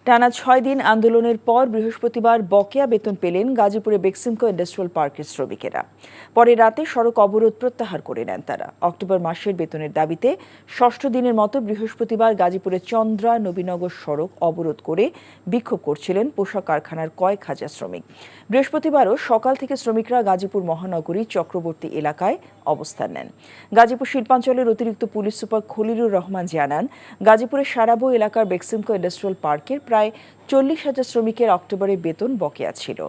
টানা ৬ দিন আন্দোলনের পর বৃহস্পতিবার বকেয়া বেতন পেলেন গাজীপুরে বেক্সিমকো ইন্ডাস্ট্রিয়াল পার্কের শ্রমিকেরা। পরে রাতে সড়ক অবরোধ প্রত্যাহার করে নেন তারা। অক্টোবর মাসের বেতনের দাবিতে ষষ্ঠ দিনের মতো বৃহস্পতিবার গাজীপুরের চন্দ্রা নবীনগর সড়ক অবরোধ করে বিক্ষোভ করছিলেন পোশাক কারখানার কয়েক হাজার শ্রমিক। বৃহস্পতিবারও সকাল থেকে শ্রমিকরা গাজীপুর মহানগরী চক্রবর্তী এলাকায় অবস্থান নেন। গাজীপুর শিল্পাঞ্চলের অতিরিক্ত পুলিশ সুপার খলিলুর রহমান জানান, গাজীপুরের সারাবো এলাকার বেক্সিমকো ইন্ডাস্ট্রিয়াল পার্কের প্রায় 40,000 শ্রমিকের অক্টোবরে বেতন বকেয়া ছিল।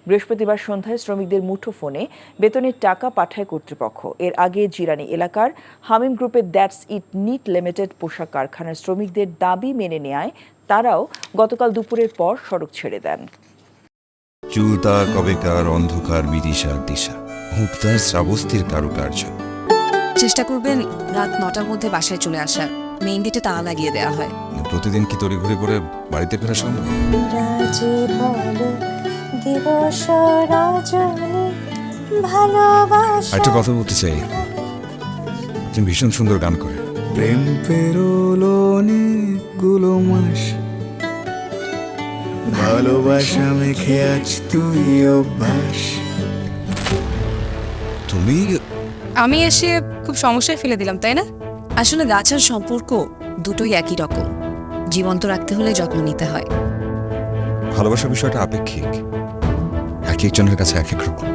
বৃহস্পতিবার সন্ধ্যায় শ্রমিকদের মুঠোফোনে বেতনের টাকা পাঠায় কর্তৃপক্ষ। এর আগে জিরানী এলাকার হামিম গ্রুপের দ্যাটস ইট নিট লিমিটেড পোশাক কারখানার শ্রমিকদের দাবি মেনে নেয় তারাও গতকাল দুপুরের পর সড়ক ছেড়ে দেন। চুলতা কবেকার অন্ধকার বিদিশা দিশা মুক্তার শ্রাবস্তির কারুকার্য। চেষ্টা করবেন রাত 9টার মধ্যে বাসায় চলে আসার। মেইন গেটে তালা লাগিয়ে দেওয়া হয়। প্রতিদিন কি তড়িঘড়ি করে বাড়িতে ফেরা সম্ভব? একটা কথা বলতে চাই, তুমি ভীষণ সুন্দর গান করে। প্রেম পেরোলো অনেকগুলো মাস, ভালোবাসা মেখে আজ তুই অভ্যাস। তুমি আমি এসে খুব সমস্যায় ফেলে দিলাম, তাই না? আসলে গাছ আর সম্পর্ক দুটোই একই রকম। জীবন্ত রাখতে হলে যত্ন নিতে হয়। ভালোবাসার বিষয়টা আপেক্ষিক, এক একজনের কাছে এক এক রকম।